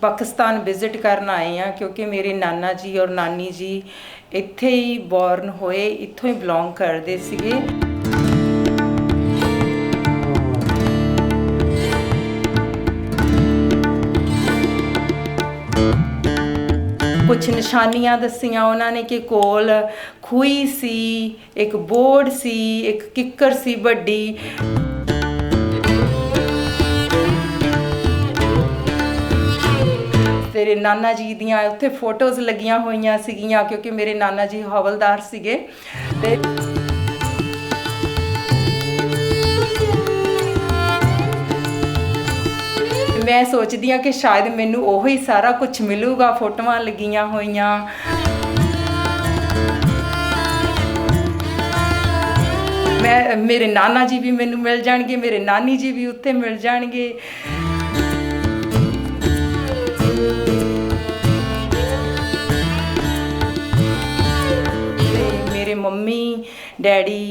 Pakistan visit करन आए हैं क्योंकि मेरे नाना जी और नानी जी इत्थे ही बॉर्न होए, इत्थों ही बिलोंग करते सीगे। कुछ निशानियां दसियां उन्होंने कि कोल खूही सी, एक बोर्ड सी, एक किक्कर सी बड़ी। तेरे नाना जी दियां उत्थे फोटोज़ लगियां होईयां सीगियां क्योंकि मेरे नाना जी हवलदार सीगे ते मैं सोचदी हाँ कि शायद मैनू ओही सारा कुछ मिलूगा। फोटोआं लगियां होईयां, मैं मेरे नाना जी भी मैनू मिल जाणगे, मेरे नानी जी भी उत्थे मिल जाणगे। मेरे मम्मी डैडी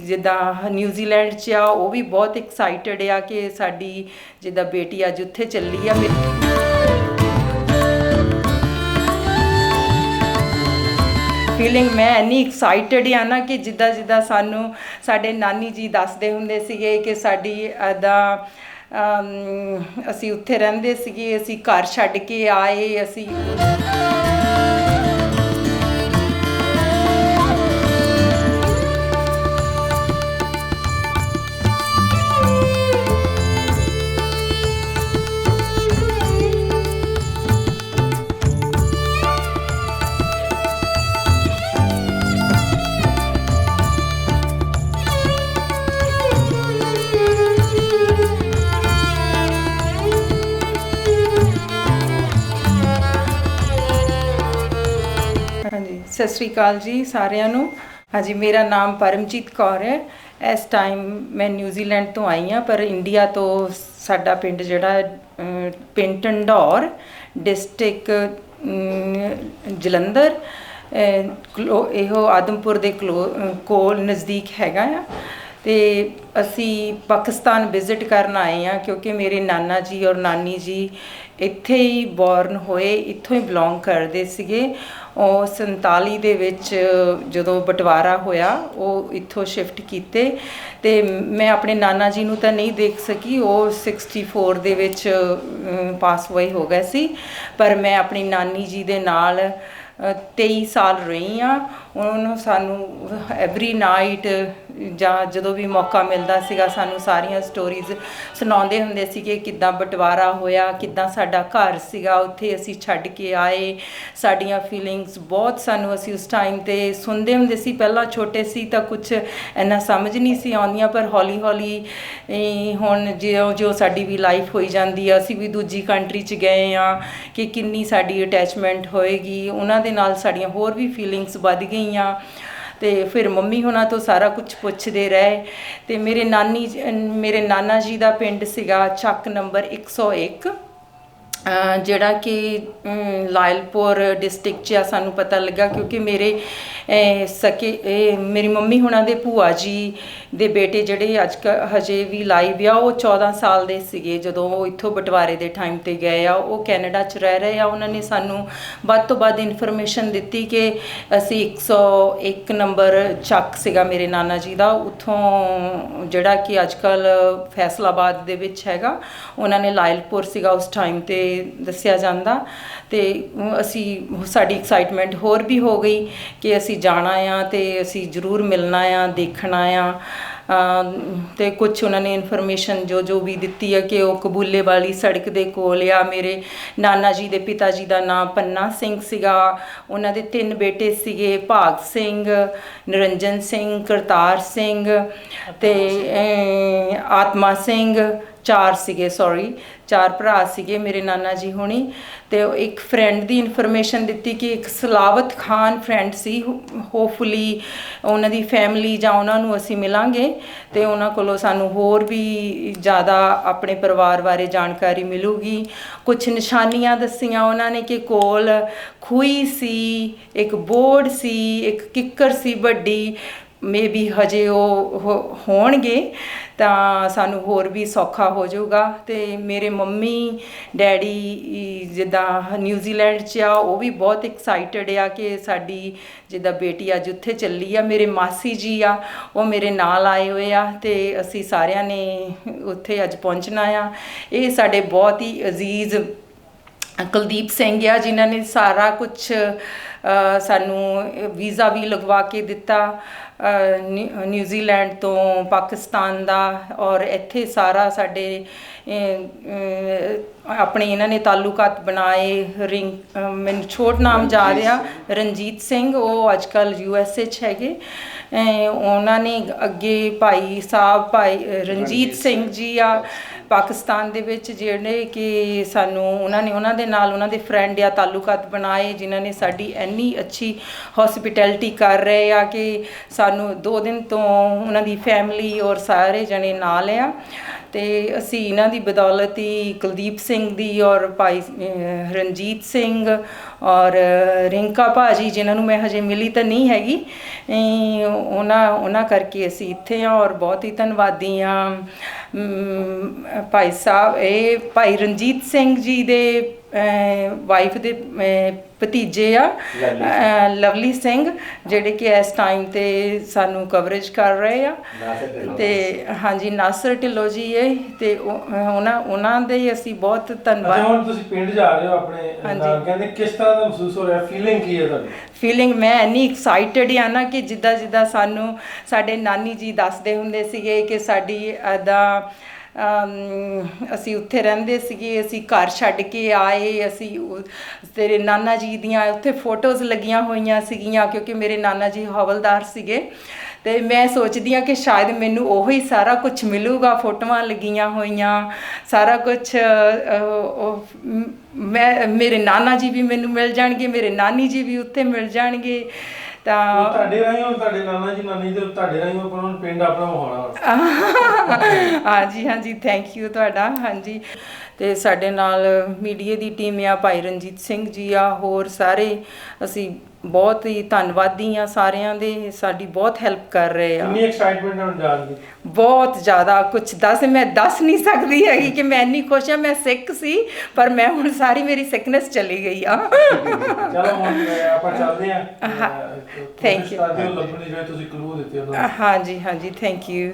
जिद्दां न्यूजीलैंड च आ, वो भी बहुत एक्साइटेड आ कि साडी जिद्दां बेटी अज उत्थे चली आ। फीलिंग मैं इन्नी एक्साइटेड आ ना कि जिद्दां जिद्दां सानू साडे नानी जी दसदे हुंदे सीगे कि साडी अदा असी उत्थे रहिंदे सीगे, असी घर छड्ड के आए, असी हाँ जी। सत श्री अकाल जी सारिਆਂ ਨੂੰ। हाँ जी, मेरा नाम परमजीत कौर है। इस टाइम मैं न्यूजीलैंड तो आई हाँ, पर इंडिया तो साडा पिंड जिहड़ा पिंड ढंडौर, डिस्ट्रिक्ट जलंधर, इहो आदमपुर दे कोल नज़दीक हैगा आ। ते असी पाकिस्तान विजिट करन आए हैं क्योंकि मेरे नाना जी और नानी जी इत्थे ही बॉर्न होए, इत्थों ही बिलोंग करते सीगे। ਉਹ 47 ਦੇ ਵਿੱਚ ਜਦੋਂ ਬਟਵਾਰਾ ਹੋਇਆ ਉਹ ਇੱਥੋਂ ਸ਼ਿਫਟ ਕੀਤੇ ਤੇ ਮੈਂ ਆਪਣੇ ਨਾਨਾ ਜੀ ਨੂੰ ਤਾਂ ਨਹੀਂ ਦੇਖ ਸਕੀ, ਉਹ 64 ਦੇ ਵਿੱਚ ਪਾਸ ਅਵੇ ਹੋ ਗਏ ਸੀ, ਪਰ ਮੈਂ ਆਪਣੀ ਨਾਨੀ ਜੀ ਦੇ ਨਾਲ 23 ਸਾਲ ਰਹੀ ਹਾਂ। ਉਹਨਾਂ ਨੂੰ ਸਾਨੂੰ ਐਵਰੀ ਨਾਈਟ ਜਾਂ ਜਦੋਂ ਵੀ ਮੌਕਾ ਮਿਲਦਾ ਸੀਗਾ ਸਾਨੂੰ ਸਾਰੀਆਂ ਸਟੋਰੀਜ਼ ਸੁਣਾਉਂਦੇ ਹੁੰਦੇ ਸੀ ਕਿ ਕਿੱਦਾਂ ਬਟਵਾਰਾ ਹੋਇਆ, ਕਿੱਦਾਂ ਸਾਡਾ ਘਰ ਸੀਗਾ ਉੱਥੇ ਅਸੀਂ ਛੱਡ ਕੇ ਆਏ, ਸਾਡੀਆਂ ਫੀਲਿੰਗਸ ਬਹੁਤ ਸਾਨੂੰ ਅਸੀਂ ਉਸ ਟਾਈਮ 'ਤੇ ਸੁਣਦੇ ਹੁੰਦੇ ਸੀ। ਪਹਿਲਾਂ ਛੋਟੇ ਸੀ ਤਾਂ ਕੁਛ ਇੰਨਾ ਸਮਝ ਨਹੀਂ ਸੀ ਆਉਂਦੀਆਂ, ਪਰ ਹੌਲੀ ਹੌਲੀ ਹੁਣ ਜਿਉਂ ਸਾਡੀ ਵੀ ਲਾਈਫ ਹੋਈ ਜਾਂਦੀ ਆ, ਅਸੀਂ ਵੀ ਦੂਜੀ ਕੰਟਰੀ 'ਚ ਗਏ ਹਾਂ ਕਿ ਕਿੰਨੀ ਸਾਡੀ ਅਟੈਚਮੈਂਟ ਹੋਏਗੀ, ਉਹਨਾਂ ਦੇ ਨਾਲ ਸਾਡੀਆਂ ਹੋਰ ਵੀ ਫੀਲਿੰਗਸ ਵੱਧ ਗਈਆਂ। ਤੇ ਫਿਰ ਮੰਮੀ ਹੁਣਾਂ ਤੋਂ ਸਾਰਾ ਕੁਝ ਪੁੱਛਦੇ ਰਹੇ ਤੇ ਮੇਰੇ ਨਾਨਾ ਜੀ ਦਾ ਪਿੰਡ ਸੀਗਾ ਚੱਕ ਨੰਬਰ 101, ਜਿਹੜਾ ਕਿ ਲਾਇਲਪੁਰ ਡਿਸਟ੍ਰਿਕਟ 'ਚ ਆ। ਸਾਨੂੰ ਪਤਾ ਲੱਗਾ ਕਿਉਂਕਿ ਮੇਰੀ ਮੰਮੀ ਹੁਣਾਂ ਦੇ ਭੂਆ ਜੀ ਦੇ ਬੇਟੇ ਜਿਹੜੇ ਹਜੇ ਵੀ ਲਾਈਵ ਆ, ਉਹ 14 ਸਾਲ ਦੇ ਸੀਗੇ ਜਦੋਂ ਉਹ ਇੱਥੋਂ ਬਟਵਾਰੇ ਦੇ ਟਾਈਮ 'ਤੇ ਗਏ ਆ। ਉਹ ਕੈਨੇਡਾ 'ਚ ਰਹਿ ਰਹੇ ਆ। ਉਹਨਾਂ ਨੇ ਸਾਨੂੰ ਵੱਧ ਤੋਂ ਵੱਧ ਇਨਫੋਰਮੇਸ਼ਨ ਦਿੱਤੀ ਕਿ ਅਸੀਂ 101 ਨੰਬਰ ਚੱਕ ਸੀਗਾ ਮੇਰੇ ਨਾਨਾ ਜੀ ਦਾ, ਉੱਥੋਂ ਜਿਹੜਾ ਕਿ ਅੱਜ ਕੱਲ੍ਹ ਫੈਸਲਾਬਾਦ ਦੇ ਵਿੱਚ ਹੈਗਾ, ਉਹਨਾਂ ਨੇ ਲਾਇਲਪੁਰ ਸੀਗਾ ਉਸ ਟਾਈਮ 'ਤੇ ਦੱਸਿਆ ਜਾਂਦਾ। ਤੇ ਅਸੀਂ ਸਾਡੀ ਐਕਸਾਈਟਮੈਂਟ ਹੋਰ ਵੀ ਹੋ ਗਈ ਕਿ ਅਸੀਂ ਜਾਣਾ ਆ ਤੇ ਅਸੀਂ ਜ਼ਰੂਰ ਮਿਲਣਾ ਆ, ਦੇਖਣਾ ਆ। ਤੇ ਕੁਛ ਉਹਨਾਂ ਨੇ ਇਨਫੋਰਮੇਸ਼ਨ ਜੋ ਵੀ ਦਿੱਤੀ ਹੈ ਕਿ ਉਹ ਕਬੂਲੇ ਵਾਲੀ ਸੜਕ ਦੇ ਕੋਲ ਆ। ਮੇਰੇ ਨਾਨਾ ਜੀ ਦੇ ਪਿਤਾ ਜੀ ਦਾ ਨਾਮ ਪੰਨਾ ਸਿੰਘ ਸੀਗਾ, ਉਹਨਾਂ ਦੇ 3 ਬੇਟੇ ਸੀਗੇ, ਭਾਗ ਸਿੰਘ, ਨਿਰੰਜਨ ਸਿੰਘ, ਕਰਤਾਰ ਸਿੰਘ ਤੇ ਆਤਮਾ ਸਿੰਘ, 4 ਸੀਗੇ, 4 ਭਰਾ ਸੀਗੇ ਮੇਰੇ ਨਾਨਾ ਜੀ ਹੋਣੀ। ਤੇ ਇੱਕ ਫਰੈਂਡ ਦੀ ਇਨਫੋਰਮੇਸ਼ਨ ਦਿੱਤੀ ਕਿ ਇੱਕ ਸਲਾਵਤ ਖਾਨ ਫਰੈਂਡ ਸੀ, ਹੋਪਫੁਲੀ ਉਹਨਾਂ ਦੀ ਫੈਮਿਲੀ ਜਾਂ ਉਹਨਾਂ ਨੂੰ ਅਸੀਂ ਮਿਲਾਂਗੇ ਤੇ ਉਹਨਾਂ ਕੋਲੋਂ ਸਾਨੂੰ ਹੋਰ ਵੀ ਜ਼ਿਆਦਾ ਆਪਣੇ ਪਰਿਵਾਰ ਬਾਰੇ ਜਾਣਕਾਰੀ ਮਿਲੂਗੀ। ਕੁਛ ਨਿਸ਼ਾਨੀਆਂ ਦੱਸੀਆਂ ਉਹਨਾਂ ਨੇ ਕਿ ਕੋਲ ਖੂਹੀ ਸੀ, ਇੱਕ ਬੋਰਡ ਸੀ, ਇੱਕ ਕਿੱਕਰ ਸੀ ਵੱਡੀ, ਮੇ ਬੀ ਹਜੇ ਉਹ ਹੋਣਗੇ ਤਾਂ ਸਾਨੂੰ ਹੋਰ ਵੀ ਸੌਖਾ ਹੋ ਜਾਊਗਾ। ਅਤੇ ਮੇਰੇ ਮੰਮੀ ਡੈਡੀ ਜਿੱਦਾਂ ਨਿਊਜ਼ੀਲੈਂਡ 'ਚ ਆ, ਉਹ ਵੀ ਬਹੁਤ ਐਕਸਾਈਟਡ ਆ ਕਿ ਸਾਡੀ ਜਿੱਦਾਂ ਬੇਟੀ ਅੱਜ ਉੱਥੇ ਚੱਲੀ ਆ। ਮੇਰੇ ਮਾਸੀ ਜੀ ਆ, ਉਹ ਮੇਰੇ ਨਾਲ ਆਏ ਹੋਏ ਆ ਅਤੇ ਅਸੀਂ ਸਾਰਿਆਂ ਨੇ ਉੱਥੇ ਅੱਜ ਪਹੁੰਚਣਾ ਆ। ਇਹ ਸਾਡੇ ਬਹੁਤ ਹੀ ਅਜ਼ੀਜ਼ ਕੁਲਦੀਪ ਸਿੰਘ ਆ, ਜਿਨ੍ਹਾਂ ਨੇ ਸਾਰਾ ਕੁਛ ਸਾਨੂੰ ਵੀਜ਼ਾ ਵੀ ਲਗਵਾ ਕੇ ਦਿੱਤਾ ਨਿਊਜ਼ੀਲੈਂਡ ਤੋਂ, ਪਾਕਿਸਤਾਨ ਦਾ, ਔਰ ਇੱਥੇ ਸਾਰਾ ਸਾਡੇ ਆਪਣੇ ਇਹਨਾਂ ਨੇ ਤਾਲੁਕਾਤ ਬਣਾਏ। ਮੈਨੂੰ ਛੋਟ ਨਾਮ ਯਾਦ ਆ, ਰਣਜੀਤ ਸਿੰਘ, ਉਹ ਅੱਜ ਕੱਲ੍ਹ USA 'ਚ ਹੈਗੇ। ਉਹਨਾਂ ਨੇ ਅੱਗੇ ਭਾਈ ਰਣਜੀਤ ਸਿੰਘ ਜੀ ਆ ਪਾਕਿਸਤਾਨ ਦੇ ਵਿੱਚ, ਜਿਹੜੇ ਕਿ ਸਾਨੂੰ ਉਹਨਾਂ ਦੇ ਨਾਲ ਉਹਨਾਂ ਦੇ ਫਰੈਂਡ ਆ ਤਾਲੁਕਾਤ ਬਣਾਏ, ਜਿਨ੍ਹਾਂ ਨੇ ਸਾਡੀ ਇੰਨੀ ਅੱਛੀ ਹੌਸਪਿਟੈਲਿਟੀ ਕਰ ਰਹੇ ਆ ਕਿ ਸਾਨੂੰ 2 ਦਿਨ ਤੋਂ ਉਹਨਾਂ ਦੀ ਫੈਮਿਲੀ ਔਰ ਸਾਰੇ ਜਣੇ ਨਾਲ ਆ। ਅਤੇ ਅਸੀਂ ਇਹਨਾਂ ਦੀ ਬਦੌਲਤ ਹੀ ਕੁਲਦੀਪ ਸਿੰਘ ਦੀ ਔਰ ਭਾਈ ਰਣਜੀਤ ਸਿੰਘ ਔਰ ਰਿੰਕਾ ਭਾਜੀ, ਜਿਨ੍ਹਾਂ ਨੂੰ ਮੈਂ ਹਜੇ ਮਿਲੀ ਤਾਂ ਨਹੀਂ ਹੈਗੀ, ਉਹਨਾਂ ਕਰਕੇ ਅਸੀਂ ਇੱਥੇ ਹਾਂ। ਔਰ ਬਹੁਤ ਹੀ ਧੰਨਵਾਦੀ ਹਾਂ ਭਾਈ ਸਾਹਿਬ, ਇਹ ਭਾਈ ਰਣਜੀਤ ਸਿੰਘ ਜੀ ਦੇ ਵਾਈਫ ਦੇ ਭਤੀਜੇ ਆ, ਲਵਲੀ ਸਿੰਘ, ਜਿਹੜੇ ਕਿ ਇਸ ਟਾਈਮ 'ਤੇ ਸਾਨੂੰ ਕਵਰੇਜ ਕਰ ਰਹੇ ਆ। ਅਤੇ ਹਾਂਜੀ, ਨਾਸਰ ਢਿੱਲੋਂ ਜੀ ਇਹ, ਅਤੇ ਉਹਨਾਂ ਦੇ ਅਸੀਂ ਬਹੁਤ ਧੰਨਵਾਦ। ਹੁਣ ਤੁਸੀਂ ਪਿੰਡ ਜਾ ਰਹੇ ਹੋ ਆਪਣੇ, ਕਹਿੰਦੇ ਕਿਸ ਤਰ੍ਹਾਂ ਦਾ ਮਹਿਸੂਸ ਹੋ ਰਿਹਾ, ਫੀਲਿੰਗ ਕੀ ਹੈ ਤੁਹਾਡੀ? ਫੀਲਿੰਗ ਮੈਂ ਇੰਨੀ ਐਕਸਾਈਟਡ ਆ ਨਾ ਕਿ ਜਿੱਦਾਂ ਸਾਨੂੰ ਸਾਡੇ ਨਾਨੀ ਜੀ ਦੱਸਦੇ ਹੁੰਦੇ ਸੀਗੇ ਕਿ ਸਾਡੀ ਇੱਦਾਂ ਅਸੀਂ ਉੱਥੇ ਰਹਿੰਦੇ ਸੀਗੇ, ਅਸੀਂ ਘਰ ਛੱਡ ਕੇ ਆਏ, ਅਸੀਂ ਤੇਰੇ ਨਾਨਾ ਜੀ ਦੀਆਂ ਉੱਥੇ ਫੋਟੋਜ਼ ਲੱਗੀਆਂ ਹੋਈਆਂ ਸੀਗੀਆਂ, ਕਿਉਂਕਿ ਮੇਰੇ ਨਾਨਾ ਜੀ ਹਵਲਦਾਰ ਸੀਗੇ। ਅਤੇ ਮੈਂ ਸੋਚਦੀ ਹਾਂ ਕਿ ਸ਼ਾਇਦ ਮੈਨੂੰ ਉਹੀ ਸਾਰਾ ਕੁਛ ਮਿਲੂਗਾ, ਫੋਟੋਆਂ ਲੱਗੀਆਂ ਹੋਈਆਂ, ਸਾਰਾ ਕੁਛ। ਮੇਰੇ ਨਾਨਾ ਜੀ ਵੀ ਮੈਨੂੰ ਮਿਲ ਜਾਣਗੇ, ਮੇਰੇ ਨਾਨੀ ਜੀ ਵੀ ਉੱਥੇ ਮਿਲ ਜਾਣਗੇ। ਤਾਂ ਤੁਹਾਡੇ ਰਾਹੀਂ ਤੁਹਾਡੇ ਨਾਨਾ ਜੀ ਨਾਨੀ ਦੇ ਤੁਹਾਡੇ ਰਾਹੀਂ ਆਪਣਾ ਪਿੰਡ ਆਪਣਾ ਵਿਖਾਉਣਾ। ਹਾਂਜੀ, ਥੈਂਕ ਯੂ ਤੁਹਾਡਾ। ਹਾਂਜੀ, ਅਤੇ ਸਾਡੇ ਨਾਲ ਮੀਡੀਆ ਦੀ ਟੀਮ ਆ, ਭਾਈ ਰਣਜੀਤ ਸਿੰਘ ਜੀ ਆ, ਹੋਰ ਸਾਰੇ ਅਸੀਂ ਬਹੁਤ ਹੀ ਧੰਨਵਾਦੀ ਆ ਸਾਰਿਆਂ ਦੇ, ਸਾਡੀ ਬਹੁਤ ਹੈਲਪ ਕਰ ਰਹੇ ਆ। ਕਿੰਨੀ ਐਕਸਾਈਟਮੈਂਟ ਹੁਣ ਜਾਣ ਦੀ? ਬਹੁਤ ਜ਼ਿਆਦਾ, ਕੁਛ ਮੈਂ ਦੱਸ ਨਹੀਂ ਸਕਦੀ ਹੈਗੀ ਕਿ ਮੈਂ ਇੰਨੀ ਖੁਸ਼ ਹਾਂ। ਮੈਂ ਸਿੱਖ ਸੀ, ਪਰ ਮੈਂ ਹੁਣ ਸਾਰੀ ਮੇਰੀ ਸਿਕਨੈਸ ਚਲੀ ਗਈ ਆ। ਚਲੋ ਹੁਣ ਆਪਾਂ ਚੱਲਦੇ ਆ। Thank you. ਲੱਭਣੀ ਜਿਹੜੇ ਤੁਸੀਂ ਕਲੂ ਦਿੱਤੇ ਉਹਨਾਂ ਨੂੰ। ਹਾਂਜੀ, ਥੈਂਕ ਯੂ।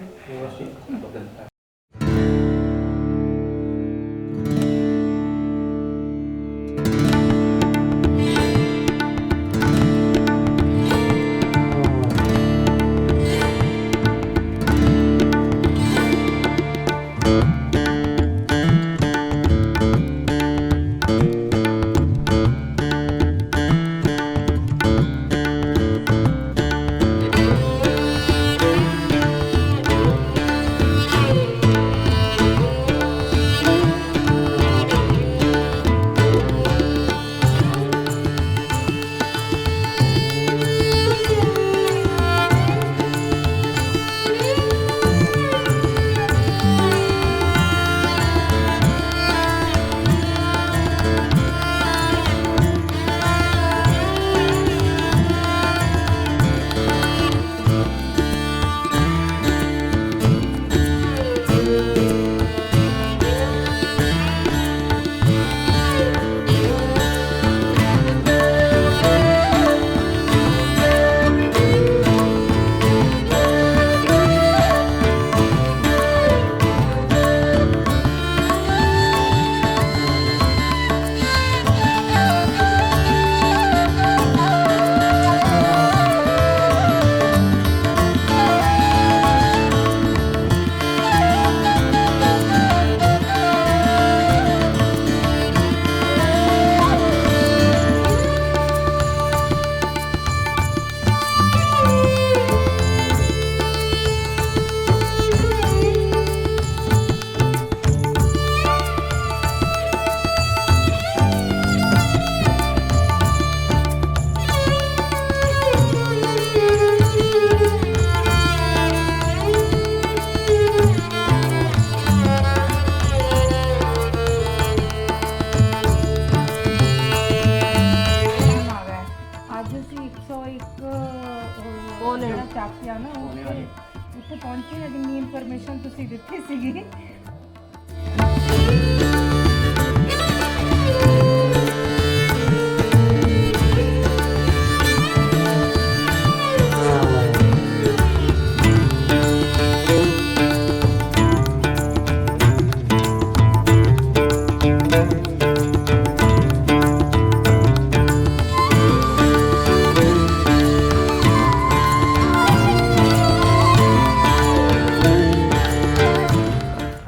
ਡਾਕਿਆ ਨਾ ਉੱਥੇ ਪਹੁੰਚੇ ਹਾਂ ਜਿੰਨੀ ਇਨਫੋਰਮੇਸ਼ਨ ਤੁਸੀਂ ਦਿੱਤੀ ਸੀਗੀ।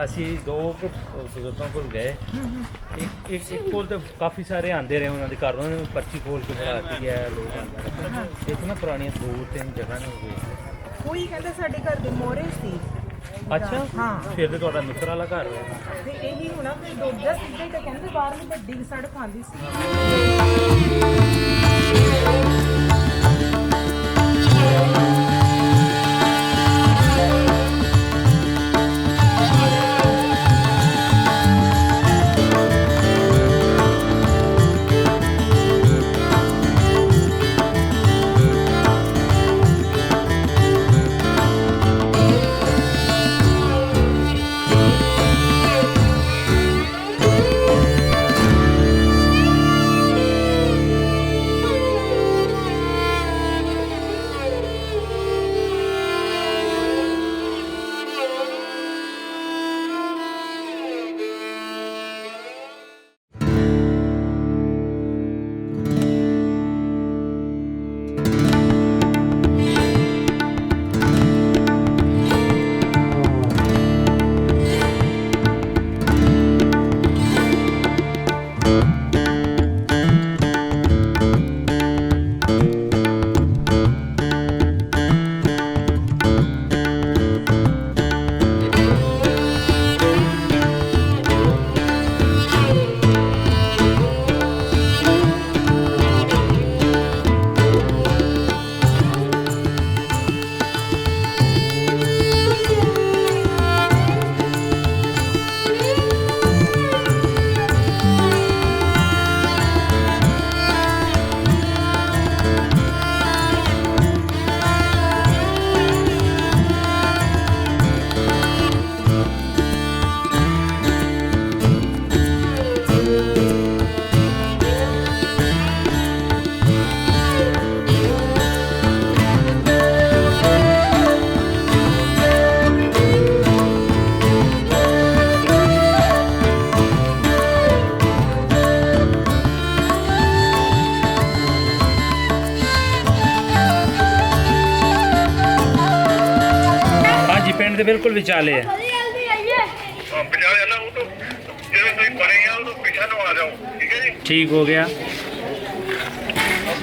ਅਸੀਂ ਦੋ ਕੁ ਬਜ਼ੁਰਗਾਂ ਕੋਲ ਗਏ। ਇੱਕ ਕੋਲ ਤਾਂ ਕਾਫੀ ਸਾਰੇ ਆਉਂਦੇ ਰਹੇ, ਉਹਨਾਂ ਦੇ ਘਰ ਉਹਨਾਂ ਨੇ ਪਰਚੀ ਖੋਲ ਕੇ ਬਣਾ ਦਿੱਤੀ ਹੈ, ਲੋਕ ਆਉਂਦੇ ਰਹੇ। ਇੱਕ ਨਾ ਪੁਰਾਣੀਆਂ 2-3 ਜਗ੍ਹਾ ਨੇ ਹੋ ਗਈ। ਕੋਈ ਕਹਿੰਦਾ ਸਾਡੇ ਘਰ ਦੇ ਮੋਹਰੇ ਸੀ। ਅੱਛਾ, ਹਾਂ। ਫਿਰ ਤਾਂ ਤੁਹਾਡਾ ਮਿੱਤਰ ਵਾਲਾ ਘਰ ਹੋਇਆ। ਤੇ ਇਹੀ ਹੋਣਾ ਕਿ ਦੋਜਾ ਸਿੱਧੇ ਤਾਂ ਕਹਿੰਦੇ ਬਾਹਰਲੀ ਵੱਡੀ ਸੜਕ ਆਉਂਦੀ ਸੀ। ਪਿੰਡ ਦੇ ਬਿਲਕੁਲ ਵਿਚਾਲੇ ਹੈ। ਵਿਚਾਲੇ ਨਾ ਉਹ ਤੋਂ ਜਿਹੜੇ ਤੁਸੀਂ ਬਣੇ ਆ ਉਹ ਤੋਂ ਪਿੱਛਾ ਨੂੰ ਆ ਜਾਓ, ਠੀਕ ਹੈ ਜੀ। ਠੀਕ ਹੋ ਗਿਆ। ਉਹ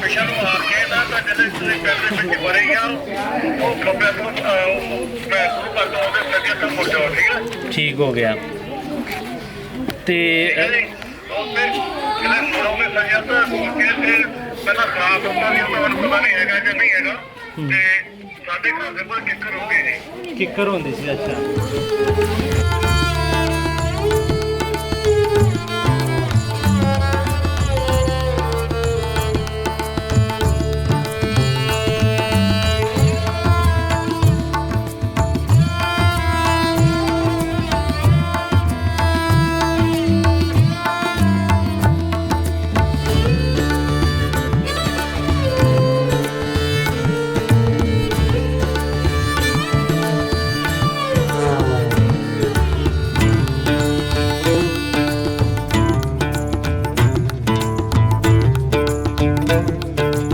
ਪਿੱਛਾ ਨੂੰ ਆ ਕੇ ਨਾ ਤਾਂ ਜਿਹੜੇ ਤੁਸੀਂ ਪਿੰਡ ਦੇ ਵਿੱਚ ਬਣੇ ਆ ਉਹ ਖੱਬੇ ਤੋਂ ਮੈਂ ਸ਼ੁਰੂ ਕਰ ਦੋ ਉਹਦੇ ਸੱਜੇ ਤੋਂ ਮੁੜ ਜਾਓ, ਠੀਕ ਹੈ। ਠੀਕ ਹੋ ਗਿਆ। ਤੇ ਠੀਕ ਹੈ ਜੀ। ਉਹ ਫਿਰ ਜਿਹੜੇ ਮੁੜੋਗੇ ਸੱਜੇ ਤੋਂ ਫਿਰ ਪਹਿਲਾਂ ਸਾਫ ਹੁੰਦਾ ਨਹੀਂ, ਉਹਨਾਂ ਨੂੰ ਪਤਾ ਨਹੀਂ ਹੈਗਾ ਕਿ ਨਹੀਂ ਹੈਗਾ। ਤੇ ਸਾਡੇ ਘਰ ਦੇ ਕੋਲ ਕਿੱਕਰ ਹੋ ਗਏ ਜੀ। ਕਿੱਕਰ ਹੁੰਦੀ ਸੀ। ਅੱਛਾ।